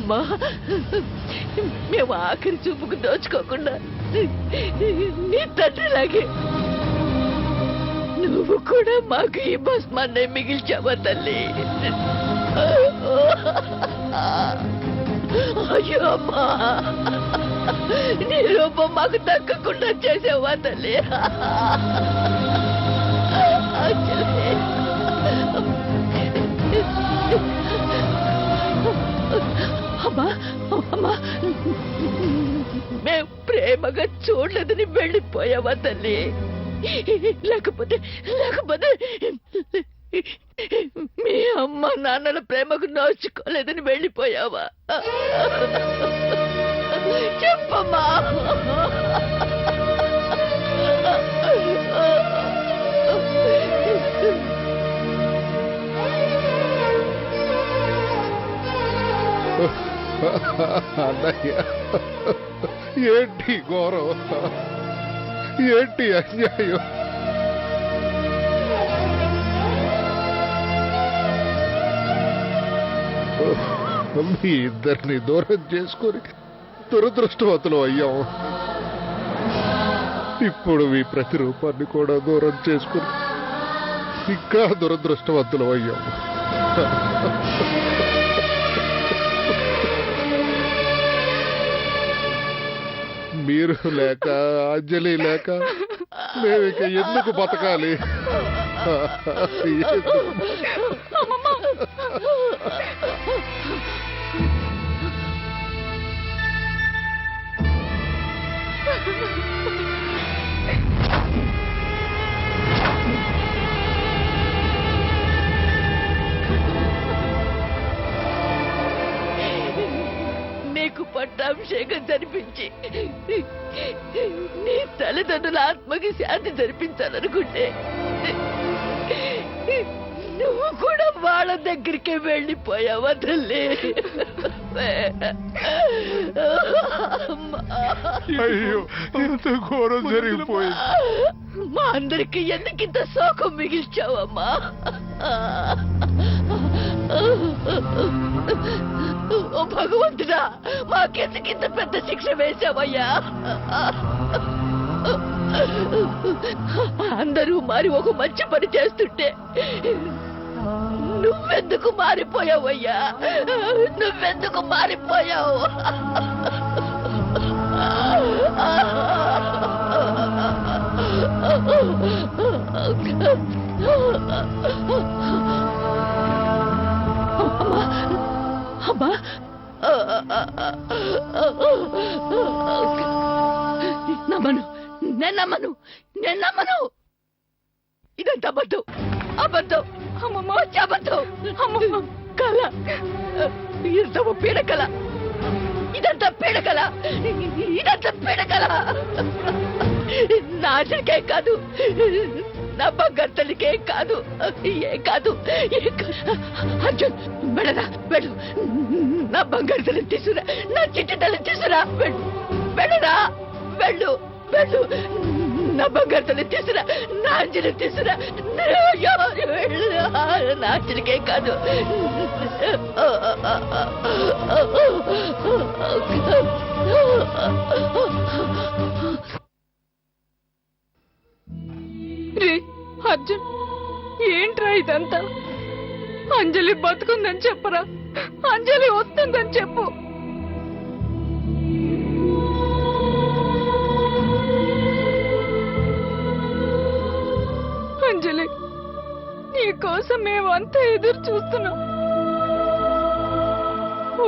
అమ్మా, మేము ఆఖరి చూపుకు దోచుకోకుండా నీ తండ్రిలాగే నువ్వు కూడా మాకు ఈ భస్మాన్నే మిగిల్చావా తల్లి? అయ్యో అమ్మా, నీ రూపం మాకు దక్కకుండా చేసావా తల్లి? అమ్మా అమ్మా, మేము ప్రేమగా చూడలేదని వెళ్ళిపోయావా తల్లి? లేకపోతే మీ అమ్మ నాన్నల ప్రేమకు నోచుకోలేదని వెళ్ళిపోయావా? చెప్పమ్మా. అన్నయ్య, ఏంటి ఘోరం, ఏంటి అన్యాయం? మీ ఇద్దరిని దూరం చేసుకుని దురదృష్టవంతులు అయ్యాం. ఇప్పుడు మీ ప్రతిరూపాన్ని కూడా దూరం చేసుకుని ఇంకా దురదృష్టవంతులు అయ్యాం. మీరు లేక, అంజలి లేక మేము ఇక ఎందుకు బతకాలి? నీకు పట్టాభిషేకం జరిపించి నీ తల్లిదండ్రుల ఆత్మకి శాంతి జరిపించాలనుకుంటే నువ్వు కూడా వాళ్ళ దగ్గరికి వెళ్ళిపోయావా తల్లి? అయ్యో, ఎంత ఘోరం జరిగిపోయింది. మా అందరికి ఎందుకింత శోకం మిగిల్చావమ్మా? ఓ భగవంతుడా, మాకెందుకింత పెద్ద శిక్ష వేశావయ్యా? అందరూ మారి ఒక మంచి పని చేస్తుంటే నువ్వెందుకు మారిపోయావయ్యా? నువ్వెందుకు మారిపోయావు? అమ్మా, నమ్మను, నేను నమ్మను. ఇదంతా అబద్ధం, అబద్ధం, అమ్మమ్మ, అబద్ధం, అమ్మమ్మ, కళ, ఇదంతా పీడకల, ఇదంతా పీడకల, ఇదంతా పీడకల. నా ఆశలకే కాదు, నా బంగారు తల్లికే కాదు, అర్జున్, వెళ్ళరా, వెళ్ళు. నా బంగారు తల్లిని తీసుకురా, నా చిట్టి తల్లిని తీసుకురా, వెళ్ళరా, వెళ్ళు. నా బంగారు తల్లిని తీసుకురా, నా అంజలి తీసుకురా. నా అంజలికే కాదు. రే అర్జున్, ఏంట్రా ఇదంతా? అంజలి బతుకుందని చెప్పరా, అంజలి వస్తుందని చెప్పు. అంజలి, నీ కోసం మేమంతా ఎదురు చూస్తున్నాం.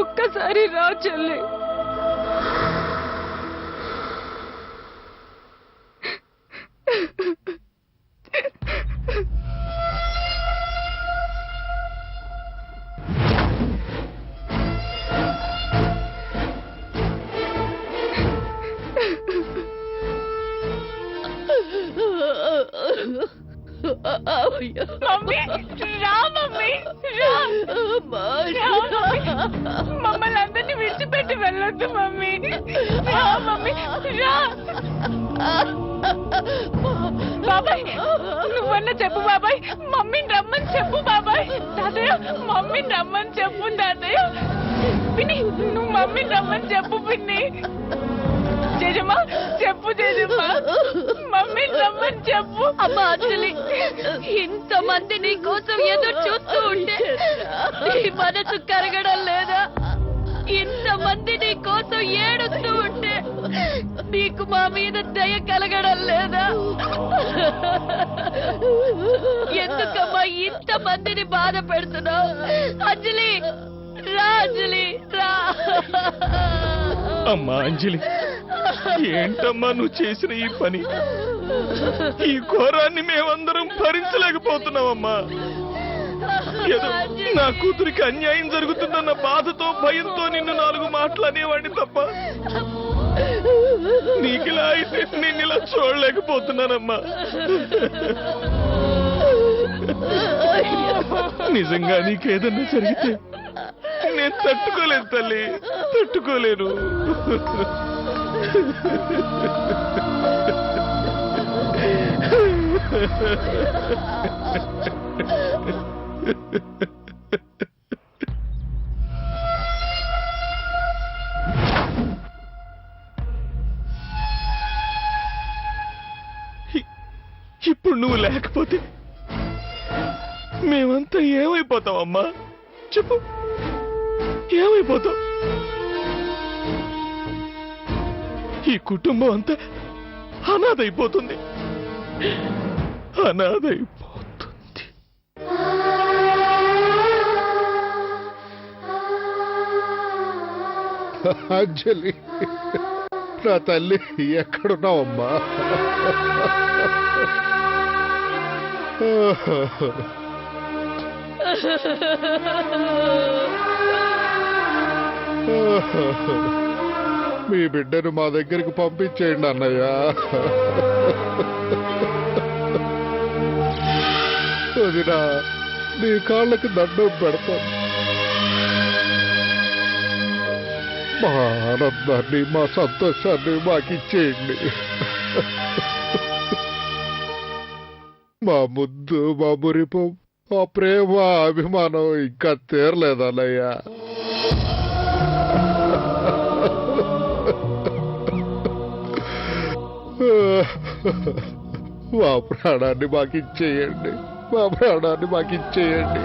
ఒక్కసారి రా చెల్లి. మమ్మీ, రా మమ్మీ, రా. మమ్మల్ని అందరినీ విడిచిపెట్టి వెళ్ళొద్దు మమ్మీ. రా మమ్మీ, రా. బాబాయ్ నువ్వన్నా చెప్పు బాబాయ్, మమ్మీని రమ్మని చెప్పు బాబాయ్. తాతయ్య మమ్మీని రమ్మని చెప్పు తాతయ్య. పిన్ని నువ్వు మమ్మీని రమ్మని చెప్పు పిన్ని. జేజమ్మా చెప్పు జేజమ్మా, మమ్మీని రమ్మని చెప్పు. అమ్మా అంజలి, ఇంతమంది నీ కోసం ఎదురు చూస్తూ ఉంటే నీ మనసు కరగడం లేదా? ఇంతమంది నీ కోసం ఏడుస్తూ ఉంటే నీకు మా మీద దయ కలగడం లేదా? ఎందుకమ్మా ఇంతమందిని బాధ పెడుతున్నావు? అంజలి రా, అంజలి రా. అమ్మా అంజలి, ఏంటమ్మా నువ్వు చేసిన ఈ పని? ఈ ఘోరాన్ని మేమందరం భరించలేకపోతున్నామమ్మా. ఏదో నా కూతురికి అన్యాయం జరుగుతుందన్న బాధతో భయంతో నిన్ను 4 మాటలనేవాడిని తప్ప నీకిలా అయితే నేను ఇలా చూడలేకపోతున్నానమ్మా. నిజంగా నీకేదన్నా జరిగితే నేను తట్టుకోలేను తల్లి, తట్టుకోలేను. ఇప్పుడు నువ్వు లేకపోతే మేమంతా ఏమైపోతావమ్మా? చెప్పు, ఏమైపోతావు? ఈ కుటుంబం అంతా అనాథైపోతుంది, అనాథైపోతుంది. అంజలి, నా తల్లి ఎక్కడున్నావమ్మా? మీ బిడ్డను మా దగ్గరికి పంపించేయండి అన్నయ్య. వదినా, నీ కాళ్ళకి దండం పెడతాను. మా ఆనందాన్ని, మా సంతోషాన్ని మాకిచ్చేయండి. మా ముద్దు, మా మురిపం, ఆ ప్రేమ, అభిమానం ఇంకా తీరలేదన్నయ్యా. మా ప్రాణాన్ని మాకిచ్చేయండి, మా ప్రాణాన్ని మాకిచ్చేయండి.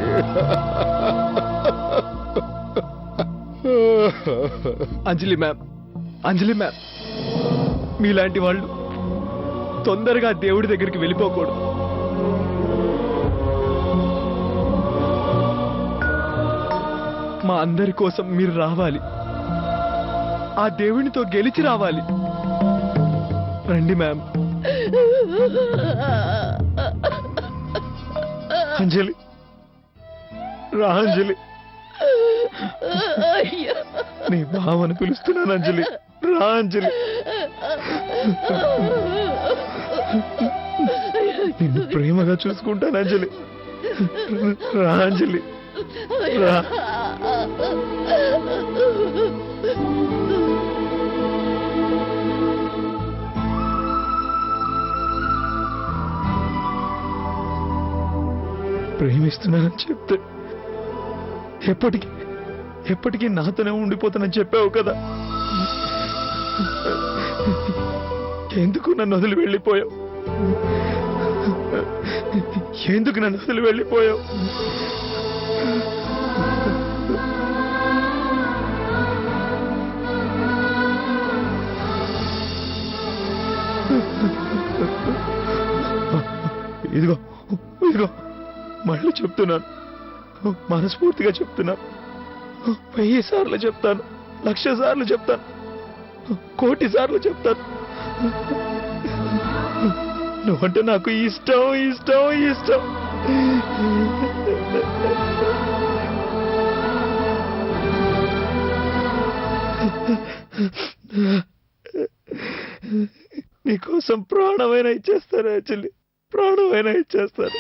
అంజలి మ్యామ్, అంజలి మ్యామ్, మీలాంటి వాళ్ళు తొందరగా దేవుడి దగ్గరికి వెళ్ళిపోకూడదు. మా అందరి కోసం మీరు రావాలి, ఆ దేవునితో గెలిచి రావాలి. రండి మ్యామ్. అంజలి రా, అంజలి. నీ బావని పిలుస్తున్నాను అంజలి, రా అంజలి. నిన్ను ప్రేమగా చూసుకుంటాను అంజలి, రా అంజలి, రా. ప్రేమిస్తున్నానని చెప్తే ఎప్పటికీ ఎప్పటికీ నాతోనే ఉండిపోతానని చెప్పావు కదా, ఎందుకు నన్ను వదిలి వెళ్ళిపోయావు? ఎందుకు నన్ను వదిలి వెళ్ళిపోయావు? ఇదిగో ఇదిగో మళ్ళీ చెప్తున్నాను, మనస్ఫూర్తిగా చెప్తున్నాను. 1000 సార్లు చెప్తాను, 1,00,000 సార్లు చెప్తాను, 1,00,00,000 సార్లు చెప్తాను. నువ్వంటే నాకు ఇష్టం, ఇష్టం, ఇష్టం. నీకోసం ప్రాణమైనా ఇచ్చేస్తాను యాక్చువల్లీ, ప్రాణమైనా ఇచ్చేస్తాను.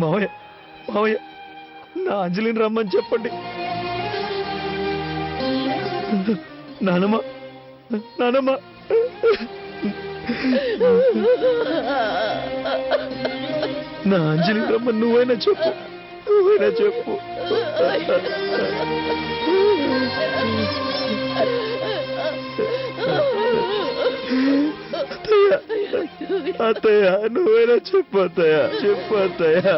మావయ్య మావయ్య నా అంజలిని రమ్మని చెప్పండి. నానమ్మ నానమ్మ నా అంజలిని రమ్మని నువ్వైనా చెప్పు, నువ్వైనా చెప్పు. అత్తయ్య నువ్వైనా చెప్పు అత్తయ్య, చెప్పు అత్తయ్య.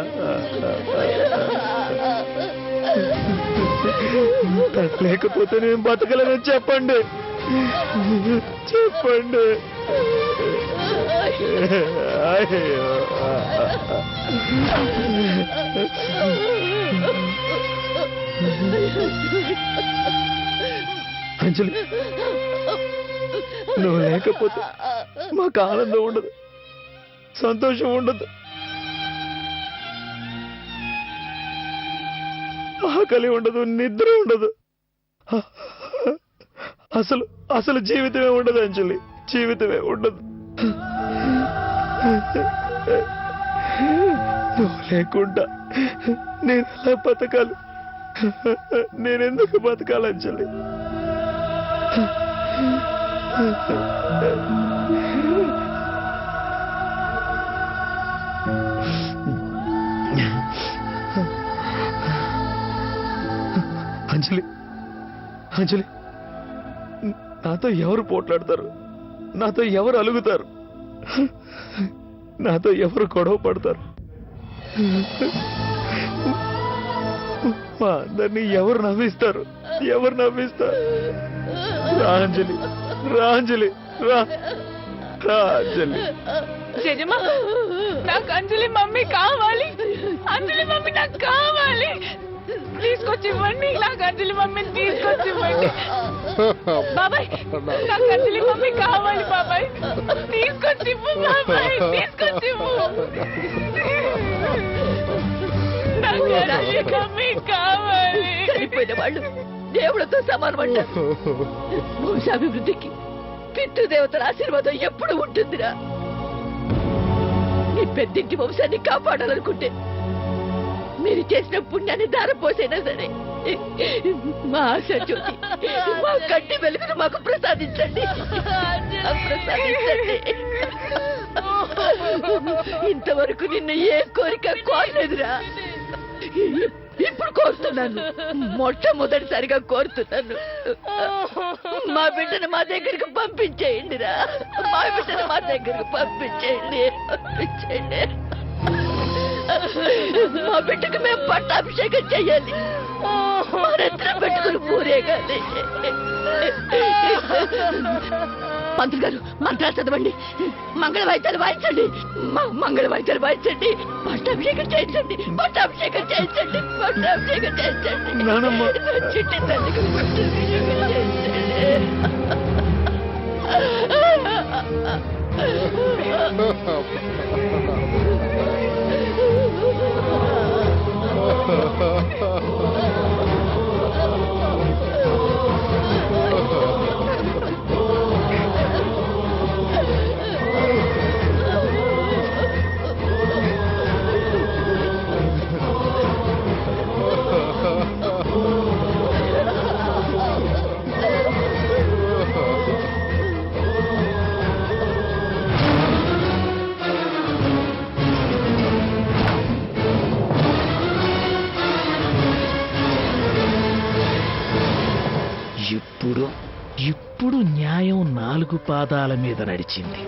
లేకపోతే నేను బతకలేనని చెప్పండి, చెప్పండి. అయ్యో అంజలి, నువ్వు లేకపోతే మాకు ఆనందం ఉండదు, సంతోషం ఉండదు, ఆకలి ఉండదు, నిద్ర ఉండదు, అసలు అసలు జీవితమే ఉండదు అంజలి, జీవితమే ఉండదు. నువ్వు లేకుండా నేను ఎలా బతకాలి, నేనెందుకు బతకాలి అంజలి? అంజలి అంజలి, నాతో ఎవరు పోట్లాడతారు, నాతో ఎవరు అలుగుతారు, నాతో ఎవరు గొడవ పడతారు, మా అందరినీ ఎవరు నవ్విస్తారు, ఎవరు నవ్విస్తారు? రా అంజలి, రా అంజలి, రా రా అంజలి. జజమా, నాకు అంజలి మమ్మీ కావాలి, అంజలి మమ్మీ నాకు కావాలి. తీసుకొచ్చి ఇవ్వండి, నాకు అంజలి మమ్మీని తీసుకొచ్చి ఇవ్వండి. బాబాయ్, నాకు అంజలి మమ్మీ కావాలి బాబాయ్, తీసుకొచ్చి ఇవ్వు బాబాయ్, తీసుకొచ్చి ఇవ్వు. నాకు అంజలి మమ్మీ కావాలి. చనిపోయిన వాళ్ళు దేవుడితో సమానం అంటారు. వంశాభివృద్ధికి పితృదేవతల ఆశీర్వాదం ఎప్పుడు ఉంటుందిరా. నీ పెద్దింటి వంశాన్ని కాపాడాలనుకుంటే మీరు చేసిన పుణ్యాన్ని దారపోసైనా సరే మా ఆశ జ్యోతి, మా కంటి వెలుగును మాకు ప్రసాదించండి, ప్రసాదించండి. ఇంతవరకు నిన్ను ఏ కోరిక కోరలేదురా, ఇప్పుడు కోరుతున్నాను, మొట్టమొదటిసారిగా కోరుతున్నాను. మా బిడ్డను మా దగ్గరికి పంపించేయండిరా, మా బిడ్డను మా దగ్గరికి పంపించేయండి, పంపించేయండి. మా బిడ్డకు మేము పట్టాభిషేకం చెయ్యాలి, మరెత్ర పెట్టుకుని పూరేగాలి. పంతులు గారు మంత్రాలు చదవండి, మంగళ వాయిద్యాలు వాయించండి, మంగళ వాయిద్యాలు వాయించండి, పట్టాభిషేకం చేయించండి, పట్టాభిషేకం చేయించండి, పట్టాభిషేకం చేయించండి. చిట్టి తల్లికి పట్టాభిషేకం ఇప్పుడు న్యాయం 4 పాదాల మీద నడిచింది.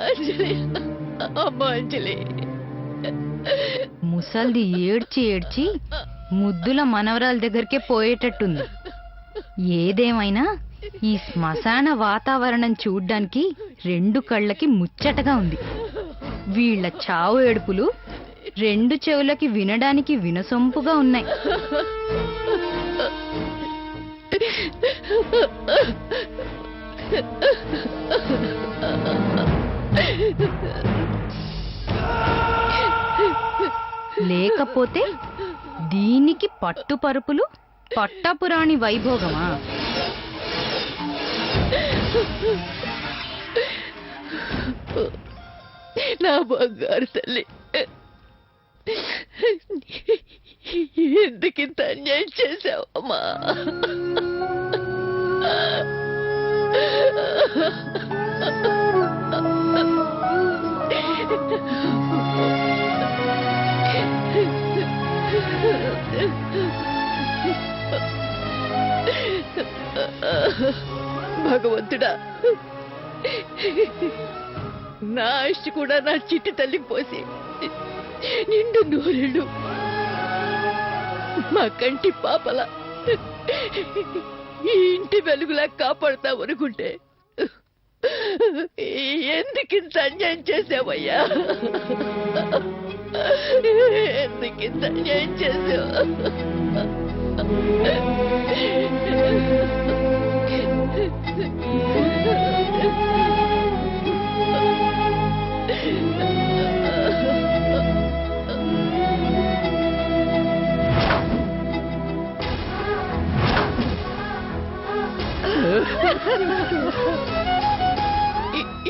అంజలి, అమ్మ అంజలి. ముసల్ది ఏడ్చి ఏడ్చి ముద్దుల మనవరాల దగ్గరికే పోయేటట్టుంది. ఏదేమైనా ఈ శ్మశాన వాతావరణం చూడ్డానికి 2 కళ్ళకి ముచ్చటగా ఉంది. వీళ్ళ చావు ఏడుపులు 2 చెవులకి వినడానికి వినసొంపుగా ఉన్నాయి. లేకపోతే దీనికి పట్టుపరుపులు పట్టపురాణి వైభోగమా? నా బంగారు తల్లి, ఎందుకింత అన్యాయం చేశావమ్మా? భగవంతుడా, నా ఆస్తి కూడా నా చిట్టి తల్లి పోసి నిండు నూరెళ్ళు మా కంటి పాపల ఈ ఇంటి వెలుగులా కాపాడుతావనుకుంటే ఎందుకింత అన్యాయం చేసావయ్యా? ఎందుకింత అన్యాయం చేసావు?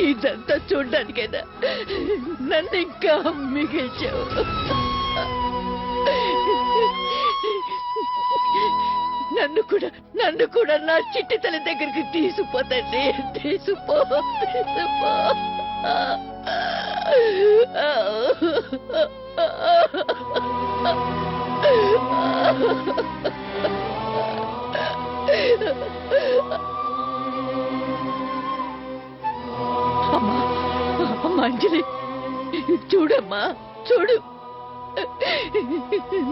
ఇదంతా చూడ్డానికైనా నన్ను ఇంకా మిగిల్చావు. నన్ను కూడా నా చిట్టి తల్లి దగ్గరికి తీసుకుపోతండి. తీసుకుపో. అమ్మా అంజలి, చూడమ్మా, చూడు.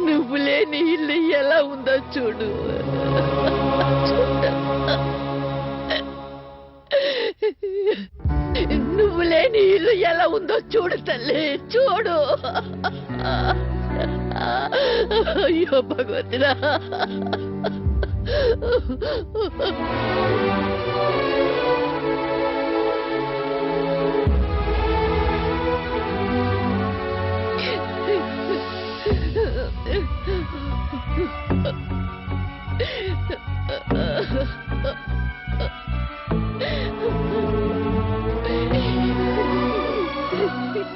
నువ్వు లేని ఇల్లు ఎలా ఉందో చూడు. నువ్వు లేని ఇల్లు ఎలా ఉందో చూడు తల్లి, చూడు. అయ్యో భగవంతుడా.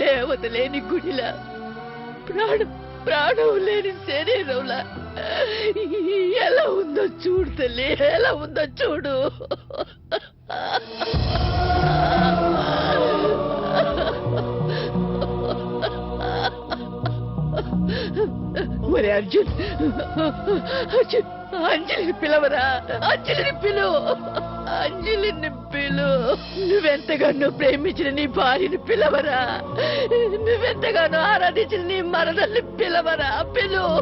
దేవత లేని గుడిలా, ప్రాణం లేని శరీరంలా ఎలా ఉందో చూడు తల్లి, ఎలా ఉందో చూడు. ఒరే అర్జున్, అంజలిని పిలవరా, అంజలిని పిలువు, అంజలిని పిలువు. నువ్వెంతగానో ప్రేమించిన నీ భార్యని పిలవరా, నువ్వెంతగానో ఆరాధించిన నీ మరదల్ని పిలవరా, పిలువు.